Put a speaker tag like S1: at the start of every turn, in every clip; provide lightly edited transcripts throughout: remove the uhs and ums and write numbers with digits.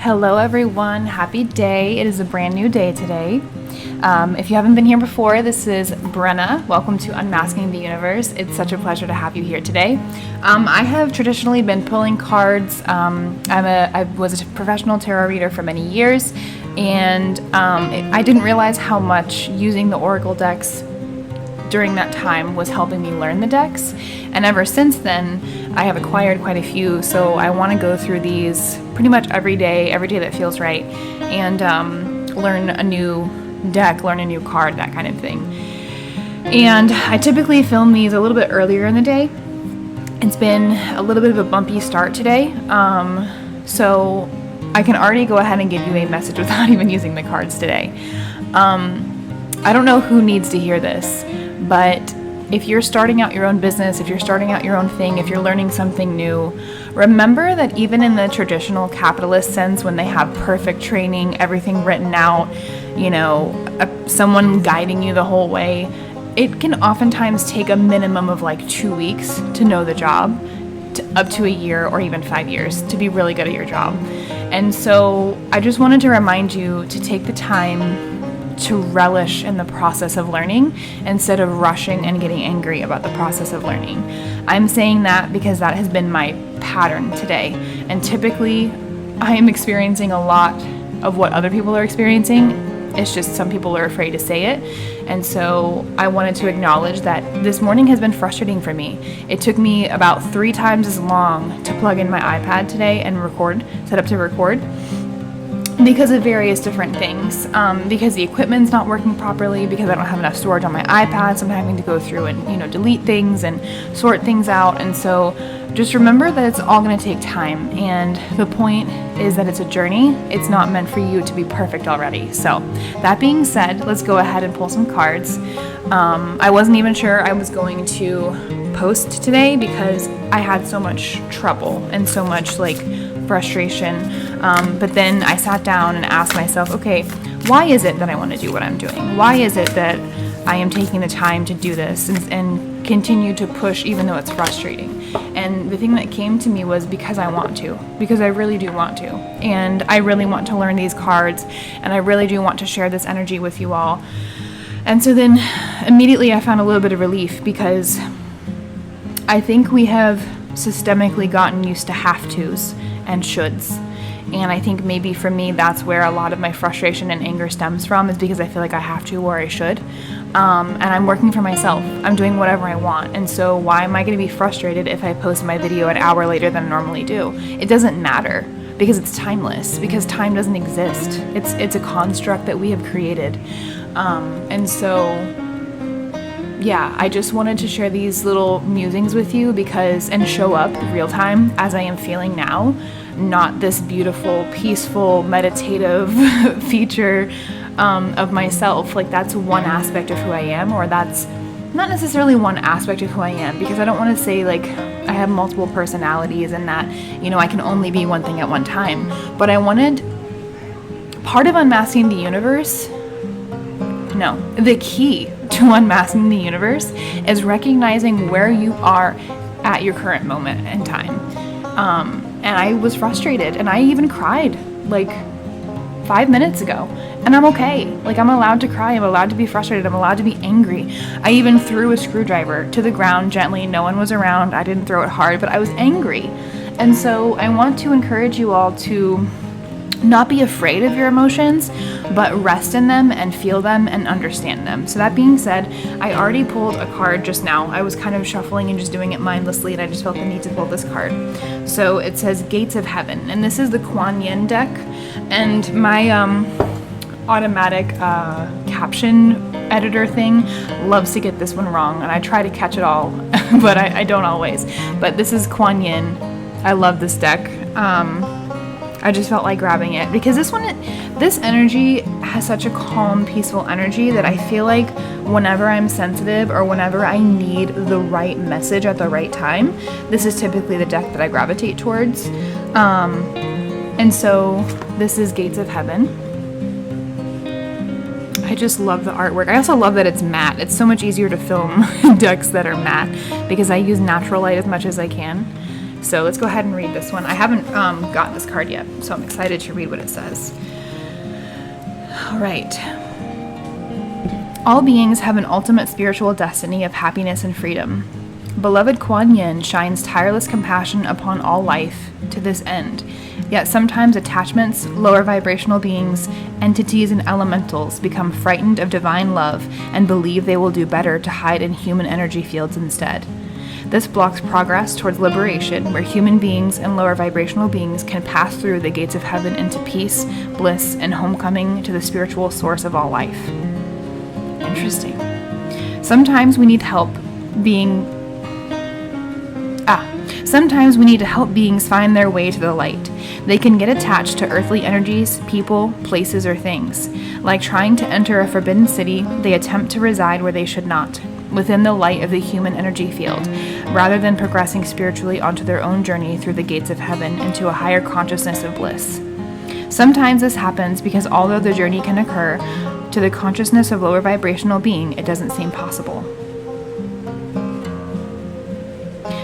S1: Hello everyone, happy day. It is a brand new day today. If you haven't been here before, this is Brenna. Welcome to Unmasking the Universe. It's such a pleasure to have you here today. I have traditionally been pulling cards. I was a professional tarot reader for many years, and I didn't realize how much using the Oracle decks during that time was helping me learn the decks. And ever since then, I have acquired quite a few, so I want to go through these pretty much every day that feels right, and learn a new deck, learn a new card, that kind of thing. And I typically film these a little bit earlier in the day. It's been a little bit of a bumpy start today, so I can already go ahead and give you a message without even using the cards today. I don't know who needs to hear this, but if you're starting out your own business, if you're starting out your own thing, if you're learning something new, remember that even in the traditional capitalist sense, when they have perfect training, everything written out, someone guiding you the whole way, it can oftentimes take a minimum of like 2 weeks to know the job, up to a year or even 5 years to be really good at your job. And so I just wanted to remind you to take the time to relish in the process of learning instead of rushing and getting angry about the process of learning. I'm saying that because that has been my pattern today. And typically, I am experiencing a lot of what other people are experiencing. It's just some people are afraid to say it. And so I wanted to acknowledge that this morning has been frustrating for me. It took me about 3 times as long to plug in my iPad today and set up to record, because of various different things, because the equipment's not working properly, because I don't have enough storage on my iPad, so I'm having to go through and delete things and sort things out. And so just remember that it's all going to take time, and the point is that it's a journey. It's not meant for you to be perfect already. So that being said, let's go ahead and pull some cards. I wasn't even sure I was going to post today because I had so much trouble and so much frustration, but then I sat down and asked myself, okay, why is it that I want to do what I'm doing? Why is it that I am taking the time to do this and continue to push even though it's frustrating? And the thing that came to me was because I want to, because I really do want to, and I really want to learn these cards, and I really do want to share this energy with you all. And so then immediately I found a little bit of relief, because I think we have systemically gotten used to have-tos and shoulds. And I think maybe for me, that's where a lot of my frustration and anger stems from, is because I feel like I have to or I should. And I'm working for myself. I'm doing whatever I want. And so why am I going to be frustrated if I post my video an hour later than I normally do? It doesn't matter, because it's timeless, because time doesn't exist. It's a construct that we have created. And so yeah, I just wanted to share these little musings with you and show up real time as I am feeling now, not this beautiful, peaceful, meditative feature of myself. Like, that's one aspect of who I am, or that's not necessarily one aspect of who I am, because I don't want to say I have multiple personalities and that, I can only be one thing at one time. But I wanted part of unmasking the universe. No, the key to unmasking the universe is recognizing where you are at your current moment in time. And I was frustrated, and I even cried 5 minutes ago, and I'm okay. I'm allowed to cry, I'm allowed to be frustrated, I'm allowed to be angry. I even threw a screwdriver to the ground gently. No one was around. I didn't throw it hard, but I was angry. And so I want to encourage you all to not be afraid of your emotions, but rest in them and feel them and understand them. So that being said, I already pulled a card just now. I was kind of shuffling and just doing it mindlessly, and I just felt the need to pull this card. So it says Gates of Heaven, and this is the Kuan Yin deck. And my automatic caption editor thing loves to get this one wrong, and I try to catch it all, but I don't always. But this is Kuan Yin. I love this deck. I just felt like grabbing it because this energy has such a calm, peaceful energy that I feel like whenever I'm sensitive or whenever I need the right message at the right time, this is typically the deck that I gravitate towards. And so this is Gates of Heaven. I just love the artwork. I also love that it's matte. It's so much easier to film decks that are matte because I use natural light as much as I can. So let's go ahead and read this one. I haven't got this card yet, so I'm excited to read what it says. All right. All beings have an ultimate spiritual destiny of happiness and freedom. Beloved Kuan Yin shines tireless compassion upon all life to this end. Yet sometimes attachments, lower vibrational beings, entities, and elementals become frightened of divine love and believe they will do better to hide in human energy fields instead. This blocks progress towards liberation, where human beings and lower vibrational beings can pass through the gates of heaven into peace, bliss, and homecoming to the spiritual source of all life. Interesting. Sometimes we need help Sometimes we need to help beings find their way to the light. They can get attached to earthly energies, people, places, or things. Like trying to enter a forbidden city, they attempt to reside where they should not, within the light of the human energy field, rather than progressing spiritually onto their own journey through the gates of heaven into a higher consciousness of bliss. Sometimes this happens because although the journey can occur to the consciousness of lower vibrational being, it doesn't seem possible.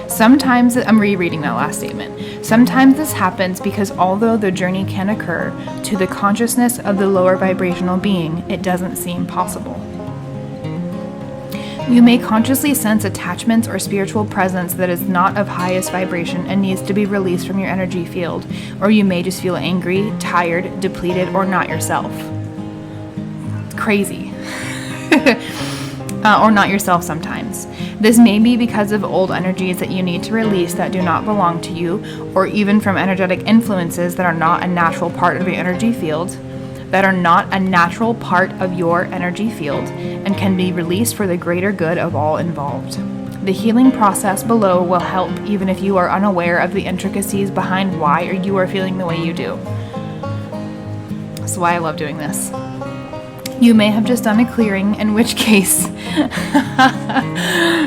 S1: Sometimes, I'm rereading that last statement. Sometimes this happens because although the journey can occur to the consciousness of the lower vibrational being, it doesn't seem possible. You may consciously sense attachments or spiritual presence that is not of highest vibration and needs to be released from your energy field, or you may just feel angry, tired, depleted, or not yourself. Crazy. Or not yourself sometimes. This may be because of old energies that you need to release that do not belong to you, or even from energetic influences that are not a natural part of your energy field, and can be released for the greater good of all involved. The healing process below will help even if you are unaware of the intricacies behind why you are feeling the way you do. That's why I love doing this. You may have just done a clearing, in which case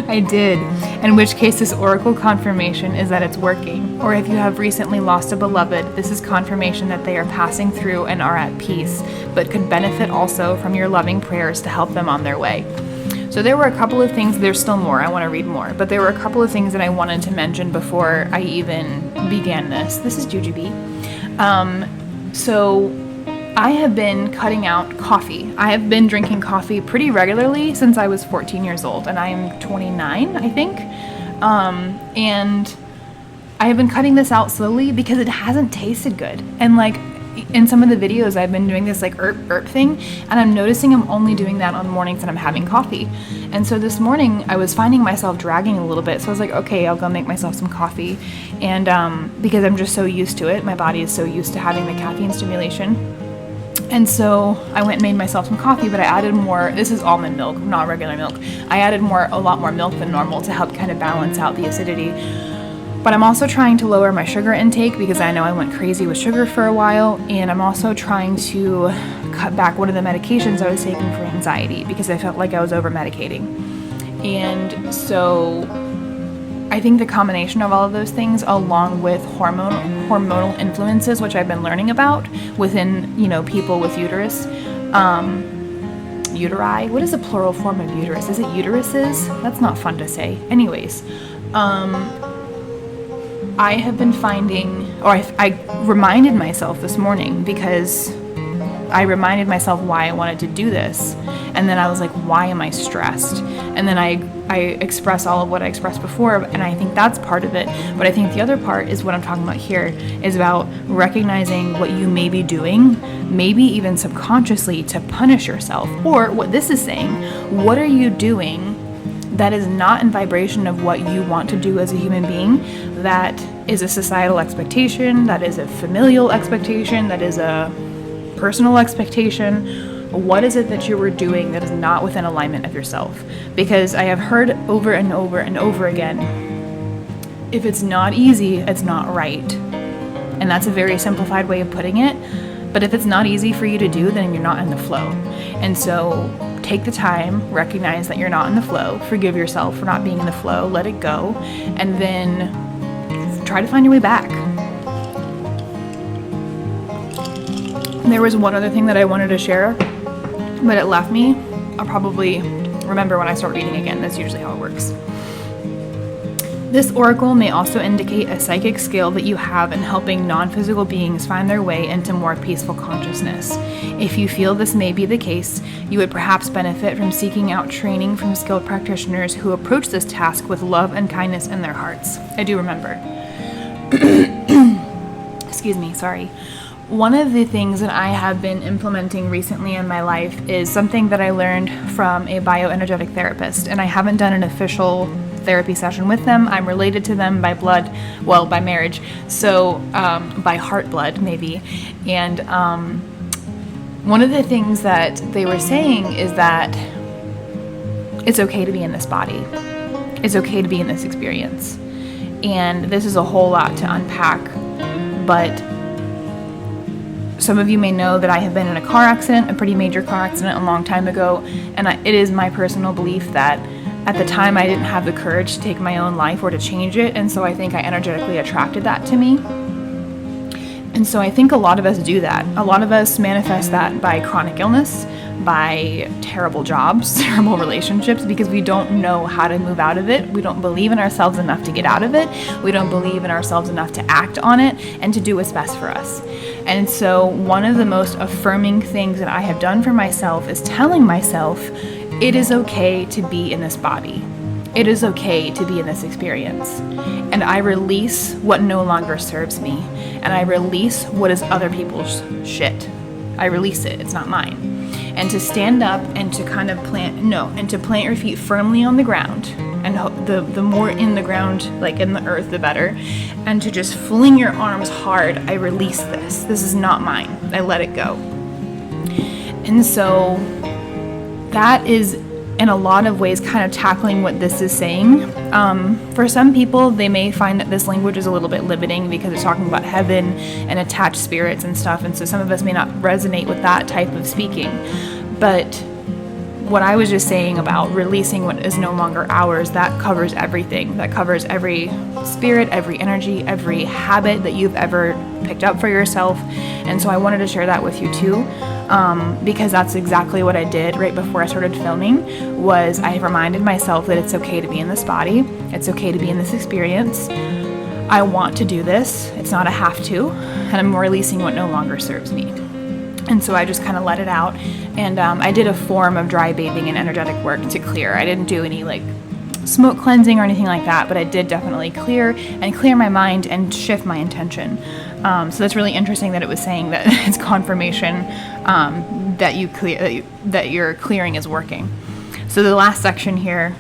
S1: I did, in which case this oracle confirmation is that it's working. Or if you have recently lost a beloved, this is confirmation that they are passing through and are at peace, but could benefit also from your loving prayers to help them on their way. So there were a couple of things, there's still more, I want to read more, but there were a couple of things that I wanted to mention before I even began this. This is Jujubee. So I have been cutting out coffee. I have been drinking coffee pretty regularly since I was 14 years old, and I am 29, I think. And I have been cutting this out slowly because it hasn't tasted good. And like in some of the videos, I've been doing this like burp thing, and I'm noticing I'm only doing that on mornings that I'm having coffee. And so this morning I was finding myself dragging a little bit. So I was like, okay, I'll go make myself some coffee. And because I'm just so used to it, my body is so used to having the caffeine stimulation. And so I went and made myself some coffee, but I added more, this is almond milk, not regular milk. I added a lot more milk than normal to help kind of balance out the acidity. But I'm also trying to lower my sugar intake because I know I went crazy with sugar for a while. And I'm also trying to cut back one of the medications I was taking for anxiety because I felt like I was over-medicating. And so I think the combination of all of those things, along with hormonal influences, which I've been learning about within, people with uterus, uteri. What is the plural form of uterus? Is it uteruses? That's not fun to say. Anyways, I have been finding, or I reminded myself this morning because I reminded myself why I wanted to do this. And then I was like, why am I stressed? And then I express all of what I expressed before, and I think that's part of it. But I think the other part is what I'm talking about here, is about recognizing what you may be doing, maybe even subconsciously, to punish yourself. Or what this is saying, what are you doing that is not in vibration of what you want to do as a human being, that is a societal expectation, that is a familial expectation, that is a personal expectation? What is it that you were doing that is not within alignment of yourself? Because I have heard over and over and over again, if it's not easy, it's not right. And that's a very simplified way of putting it. But if it's not easy for you to do, then you're not in the flow. And so take the time, recognize that you're not in the flow, forgive yourself for not being in the flow, let it go, and then try to find your way back. There was one other thing that I wanted to share, but it left me. I'll probably remember when I start reading again. That's usually how it works. This oracle may also indicate a psychic skill that you have in helping non-physical beings find their way into more peaceful consciousness. If you feel this may be the case, you would perhaps benefit from seeking out training from skilled practitioners who approach this task with love and kindness in their hearts. I do remember. Excuse me, sorry. One of the things that I have been implementing recently in my life is something that I learned from a bioenergetic therapist, and I haven't done an official therapy session with them. I'm related to them by blood, well, by marriage, so by heart blood maybe. And one of the things that they were saying is that it's okay to be in this body. It's okay to be in this experience. And this is a whole lot to unpack, but some of you may know that I have been in a car accident, a pretty major car accident a long time ago, and it is my personal belief that at the time I didn't have the courage to take my own life or to change it, and so I think I energetically attracted that to me. And so I think a lot of us do that. A lot of us manifest that by chronic illness, by terrible jobs, terrible relationships, because we don't know how to move out of it. We don't believe in ourselves enough to get out of it. We don't believe in ourselves enough to act on it and to do what's best for us. And so one of the most affirming things that I have done for myself is telling myself, it is okay to be in this body. It is okay to be in this experience. And I release what no longer serves me. And I release what is other people's shit. I release it. It's not mine. And to stand up and to kind of plant your feet firmly on the ground. And the more in the ground, like in the earth, the better. And to just fling your arms hard. I release this. This is not mine. I let it go. And so that is, in a lot of ways, kind of tackling what this is saying. For some people, they may find that this language is a little bit limiting because it's talking about heaven and attached spirits and stuff, and so some of us may not resonate with that type of speaking. But what I was just saying about releasing what is no longer ours, that covers everything. That covers every spirit, every energy, every habit that you've ever picked up for yourself. And so I wanted to share that with you too. Because that's exactly what I did right before I started filming, was I reminded myself that it's okay to be in this body. It's okay to be in this experience. I want to do this. It's not a have to. And I'm releasing what no longer serves me. And so I just kind of let it out. And I did a form of dry bathing and energetic work to clear. I didn't do any like smoke cleansing or anything like that, but I did definitely clear my mind and shift my intention. So that's really interesting that it was saying that it's confirmation that your clearing is working. So the last section here,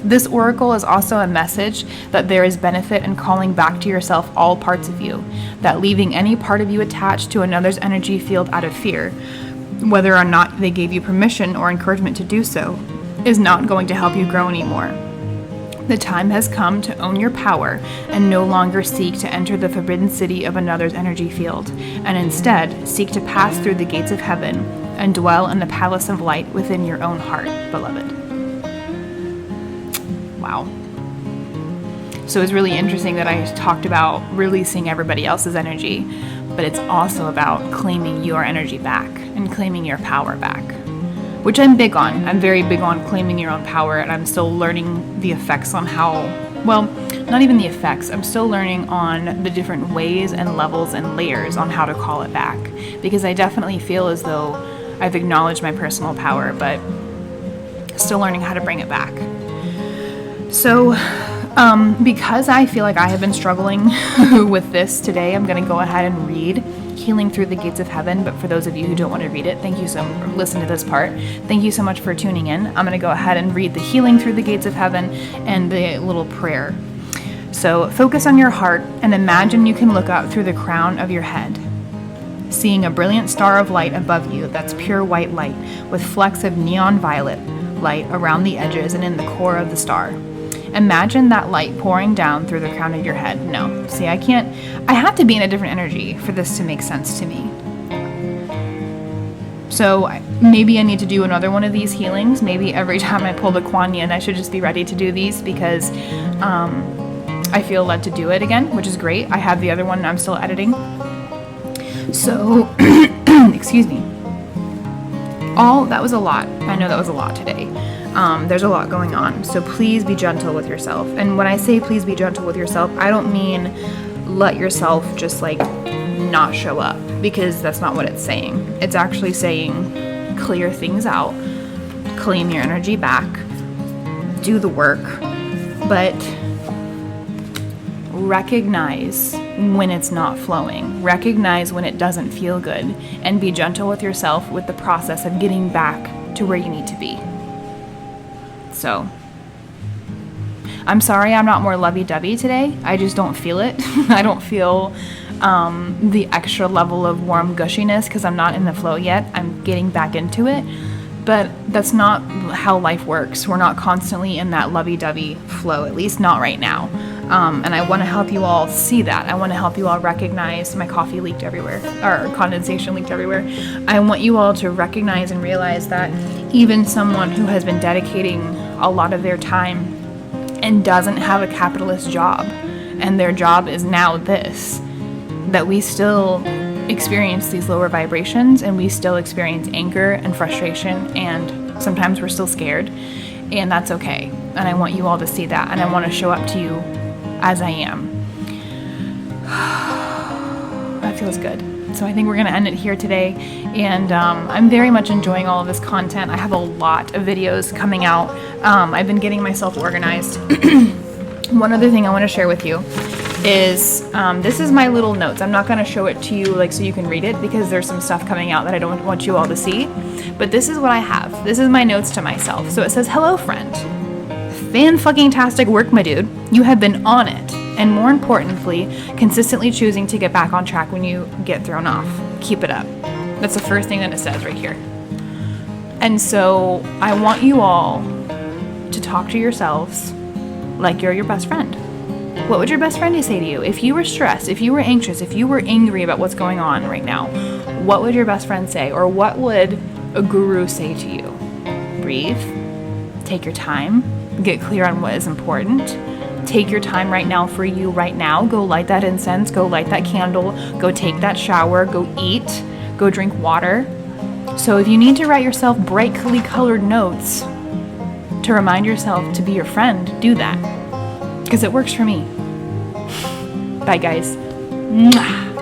S1: this oracle is also a message that there is benefit in calling back to yourself all parts of you, that leaving any part of you attached to another's energy field out of fear, whether or not they gave you permission or encouragement to do so, is not going to help you grow anymore. The time has come to own your power and no longer seek to enter the forbidden city of another's energy field, and instead seek to pass through the gates of heaven and dwell in the palace of light within your own heart, beloved. Wow. So it's really interesting that I talked about releasing everybody else's energy, but it's also about claiming your energy back and claiming your power back, which I'm big on. I'm very big on claiming your own power, and I'm still learning the effects on how, well, not even the effects, I'm still learning on the different ways and levels and layers on how to call it back, because I definitely feel as though I've acknowledged my personal power, but still learning how to bring it back. So, because I feel like I have been struggling with this today, I'm going to go ahead and read Healing Through the Gates of Heaven. But for those of you who don't want to read it, listen to this part. Thank you so much for tuning in. I'm going to go ahead and read the Healing Through the Gates of Heaven and the little prayer. So focus on your heart and imagine you can look up through the crown of your head, seeing a brilliant star of light above you that's pure white light with flecks of neon violet light around the edges and in the core of the star. Imagine that light pouring down through the crown of your head. No, see, I have to be in a different energy for this to make sense to me. So maybe I need to do another one of these healings. Maybe every time I pull the Kuan Yin, I should just be ready to do these, because I feel led to do it again, which is great. I have the other one I'm still editing. So, excuse me. That was a lot. I know that was a lot today. There's a lot going on. So please be gentle with yourself. And when I say please be gentle with yourself, I don't mean let yourself just like not show up, because that's not what it's saying. It's actually saying clear things out, claim your energy back, do the work, but recognize when it's not flowing, recognize when it doesn't feel good, and be gentle with yourself with the process of getting back to where you need to be. So, I'm sorry I'm not more lovey-dovey today. I just don't feel it. I don't feel the extra level of warm gushiness because I'm not in the flow yet. I'm getting back into it. But that's not how life works. We're not constantly in that lovey-dovey flow, at least not right now. And I want to help you all see that. I want to help you all recognize my coffee leaked everywhere, or condensation leaked everywhere. I want you all to recognize and realize that even someone who has been dedicating a lot of their time and doesn't have a capitalist job, and their job is now this, that we still experience these lower vibrations, and we still experience anger and frustration, and sometimes we're still scared, and that's okay. And I want you all to see that, and I want to show up to you as I am. That feels good. So I think we're going to end it here today, and I'm very much enjoying all of this content. I have a lot of videos coming out. I've been getting myself organized. One other thing I want to share with you is this is my little notes. I'm not going to show it to you like so you can read it, because there's some stuff coming out that I don't want you all to see. But this is what I have. This is my notes to myself. So it says, "Hello, friend. Fan-fucking-tastic work, my dude. You have been on it. And more importantly, consistently choosing to get back on track when you get thrown off. Keep it up." That's the first thing that it says right here. And so I want you all to talk to yourselves like you're your best friend. What would your best friend say to you? If you were stressed, if you were anxious, if you were angry about what's going on right now, what would your best friend say? Or what would a guru say to you? Breathe. Take your time. Get clear on what is important. Take your time right now for you right now. Go light that incense. Go light that candle. Go take that shower. Go eat. Go drink water. So if you need to write yourself brightly colored notes to remind yourself to be your friend, do that. Because it works for me. Bye, guys. Mwah.